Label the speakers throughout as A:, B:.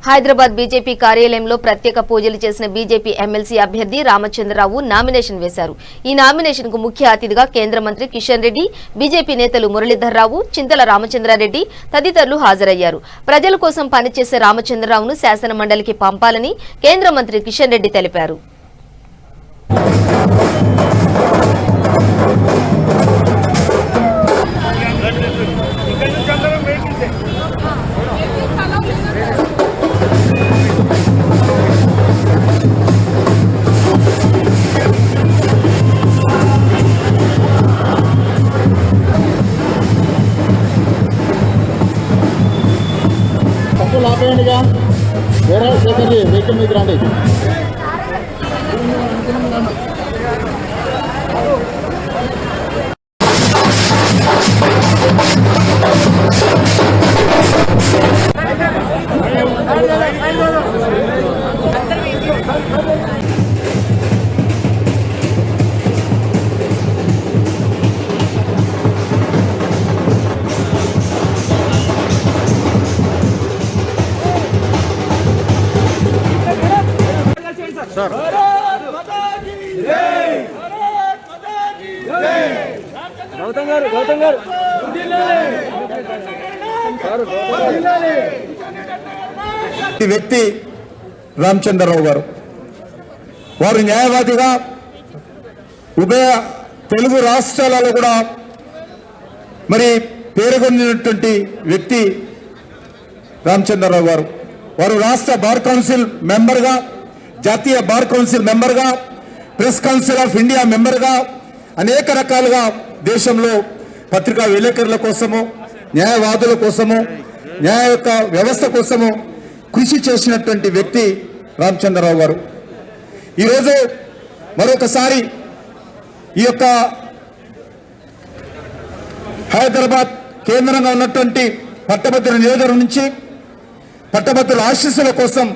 A: Hyderabad BJP కార్యాలయంలో ప్రత్యేక పూజలు చేసిన బీజేపీ ఎమ్మెల్సీ అభ్యర్థి రామచంద్రరావు నామినేషన్ వేశారు. ఈ నామినేషన్ కు ముఖ్య అతిథిగా కేంద్ర మంత్రి కిషన్ రెడ్డి, బీజేపీ నేతలు మురళీధర్ రావు, చింతల రామచంద్రారెడ్డి తదితరులు హాజరయ్యారు. ప్రజల కోసం పనిచేసే రామచంద్రరావును శాసన మండలికి పంపాలని కేంద్ర మంత్రి కిషన్ రెడ్డి తెలిపారు.
B: లాపేయండిగా వేరే సెకండ్ వెహికల్ మీకు రండి.
C: సార్ గౌతమ్ గారు
D: ఈ వ్యక్తి రామచంద్రరావు గారు, వారు న్యాయవాదిగా ఉభయ తెలుగు రాష్ట్రాలలో కూడా మరి పేరుగొందినటువంటి వ్యక్తి రామచంద్రరావు గారు. వారు రాష్ట్ర బార్ కౌన్సిల్ మెంబర్గా, జాతీయ బార్ కౌన్సిల్ మెంబర్గా, ప్రెస్ కౌన్సిల్ ఆఫ్ ఇండియా మెంబర్గా అనేక రకాలుగా దేశంలో పత్రికా విలేకరుల కోసము, న్యాయవాదుల కోసము, న్యాయ యొక్క వ్యవస్థ కోసము కృషి చేసినటువంటి వ్యక్తి రామచంద్రరావు గారు. ఈరోజు మరొకసారి ఈ యొక్క హైదరాబాద్ కేంద్రంగా ఉన్నటువంటి పట్టభద్రుల నియోజకవర్గం నుంచి పట్టభద్రుల ఆశీస్సుల కోసం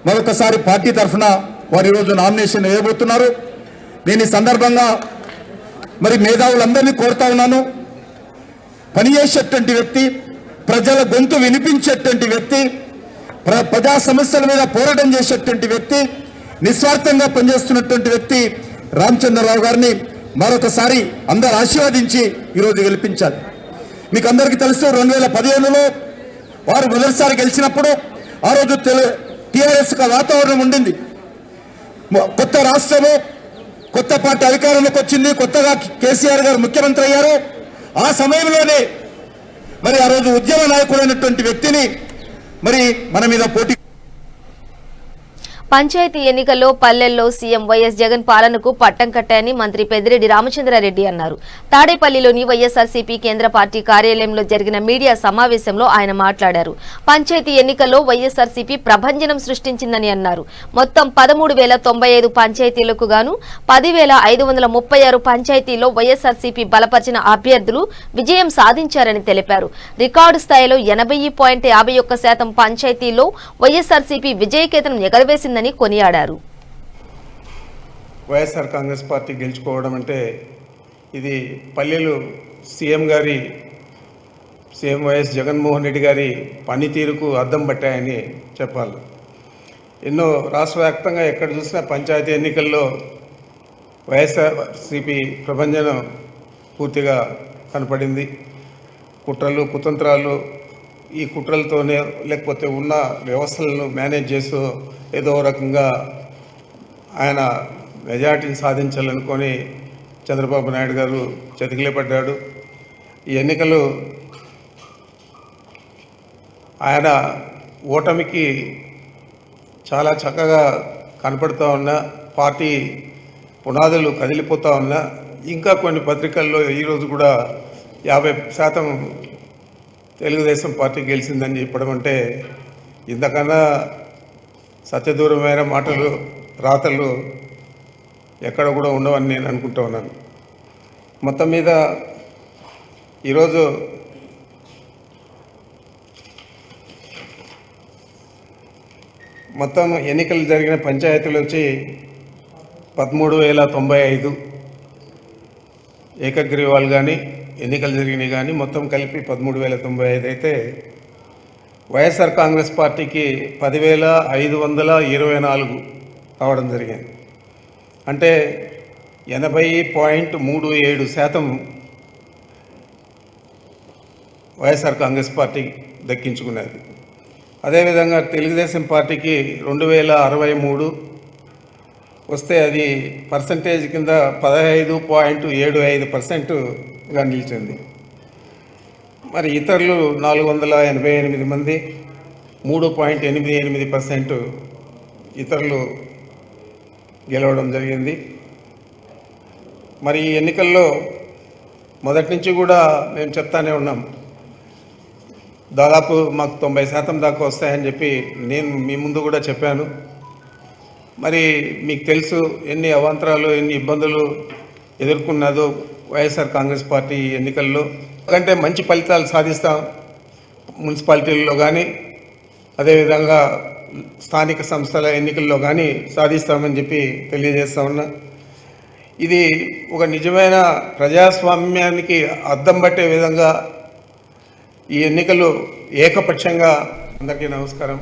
D: మరొకసారి పార్టీ తరఫున వారు ఈరోజు నామినేషన్ వేయబోతున్నారు. నేను ఈ సందర్భంగా మరి మేధావులందరినీ కోరుతా ఉన్నాను. పనిచేసేటువంటి వ్యక్తి, ప్రజల గొంతు వినిపించేటువంటి వ్యక్తి, ప్రజా సమస్యల మీద పోరాటం చేసేటువంటి వ్యక్తి, నిస్వార్థంగా పనిచేస్తున్నటువంటి వ్యక్తి రామచంద్రరావు గారిని మరొకసారి అందరు ఆశీర్వదించి ఈరోజు గెలిపించాలి. మీకు అందరికీ తెలుసు, 2015లో వారు మొదటిసారి గెలిచినప్పుడు ఆ రోజు టీఆర్ఎస్ వాతావరణం ఉండింది. కొత్త రాష్ట్రము, కొత్త పార్టీ అధికారంలోకి వచ్చింది, కొత్తగా కేసీఆర్ గారు ముఖ్యమంత్రి అయ్యారు. ఆ సమయంలోనే మరి ఆ రోజు ఉద్యమ నాయకుడైనటువంటి వ్యక్తిని మరి మన మీద పోటీ.
A: పంచాయతీ ఎన్నికల్లో పల్లెల్లో సీఎం వైఎస్ జగన్ పాలనకు పట్టం కట్టాయని మంత్రి పెద్దిరెడ్డి రామచంద్రారెడ్డి అన్నారు. తాడేపల్లిలోని వైఎస్ఆర్సీపీ కేంద్ర పార్టీ కార్యాలయంలో జరిగిన మీడియా సమావేశంలో ఆయన మాట్లాడారు. పంచాయతీ ఎన్నికల్లో వైఎస్ఆర్సీపీ ప్రభంజనం సృష్టించిందని అన్నారు. మొత్తం 13,095 పంచాయతీలకు గాను 10,536 పంచాయతీల్లో వైఎస్ఆర్సీపీ బలపరిచిన అభ్యర్థులు విజయం సాధించారని తెలిపారు. రికార్డు స్థాయిలో 80.51% పంచాయతీల్లో వైఎస్ఆర్సీపీ విజయకేతనం ఎగరవేసింది కొనియాడారు.
E: వైఎస్ఆర్ కాంగ్రెస్ పార్టీ గెలుచుకోవడం అంటే ఇది పల్లెలు సీఎం వైఎస్ జగన్మోహన్ రెడ్డి గారి పనితీరుకు అద్దం పట్టాయని చెప్పాలి. ఎన్నో రాష్ట్ర వ్యాప్తంగా ఎక్కడ చూసినా పంచాయతీ ఎన్నికల్లో వైఎస్ఆర్సీపీ ప్రభంజనం పూర్తిగా కనపడింది. కుట్రలు, కుతంత్రాలు, ఈ కుట్రలతోనే లేకపోతే ఉన్న వ్యవస్థలను మేనేజ్ చేస్తూ ఏదో రకంగా ఆయన మెజార్టీని సాధించాలనుకొని చంద్రబాబు నాయుడు గారు చతికిలపడ్డాడు. ఈ ఎన్నికలు ఆయన ఓటమికి చాలా చక్కగా కనపడుతూ ఉన్నా, పార్టీ పునాదులు కదిలిపోతూ ఉన్నా, ఇంకా కొన్ని పత్రికల్లో ఈరోజు కూడా 50% తెలుగుదేశం పార్టీ గెలిచిందని చెప్పడం అంటే ఇంతకన్నా సత్యదూరమైన మాటలు, రాతలు ఎక్కడ కూడా ఉండవని నేను అనుకుంటూ ఉన్నాను. మొత్తం మీద ఈరోజు మొత్తం ఎన్నికలు జరిగిన పంచాయతీలు వచ్చి 13,095 ఏకగ్రీవాలు కానీ ఎన్నికలు జరిగినాయి కానీ మొత్తం కలిపి 13,095 అయితే వైఎస్ఆర్ కాంగ్రెస్ పార్టీకి 10,524 రావడం జరిగింది. అంటే 80.37% వైఎస్ఆర్ కాంగ్రెస్ పార్టీ దక్కించుకున్నది. అదేవిధంగా తెలుగుదేశం పార్టీకి 2,063 వస్తే అది పర్సంటేజ్ కింద 15.75%గా నిలిచింది. మరి ఇతరులు 488 మంది 3.88% ఇతరులు గెలవడం జరిగింది. మరి ఈ ఎన్నికల్లో మొదటి నుంచి కూడా మేము చెప్తానే ఉన్నాం, దాదాపు మాకు 90% దాకా వస్తాయని చెప్పి నేను మీ ముందు కూడా చెప్పాను. మరి మీకు తెలుసు ఎన్ని అవాంతరాలు ఎన్ని ఇబ్బందులు ఎదుర్కొన్నదో వైఎస్ఆర్ కాంగ్రెస్ పార్టీ ఎన్నికల్లో. ఎందుకంటే మంచి ఫలితాలు సాధిస్తాం, మున్సిపాలిటీల్లో కానీ అదేవిధంగా స్థానిక సంస్థల ఎన్నికల్లో కానీ సాధిస్తామని చెప్పి తెలియజేస్తా ఉన్నా. ఇది ఒక నిజమైన ప్రజాస్వామ్యానికి అద్దం పట్టే విధంగా ఈ ఎన్నికలు ఏకపక్షంగా. అందరికీ నమస్కారం.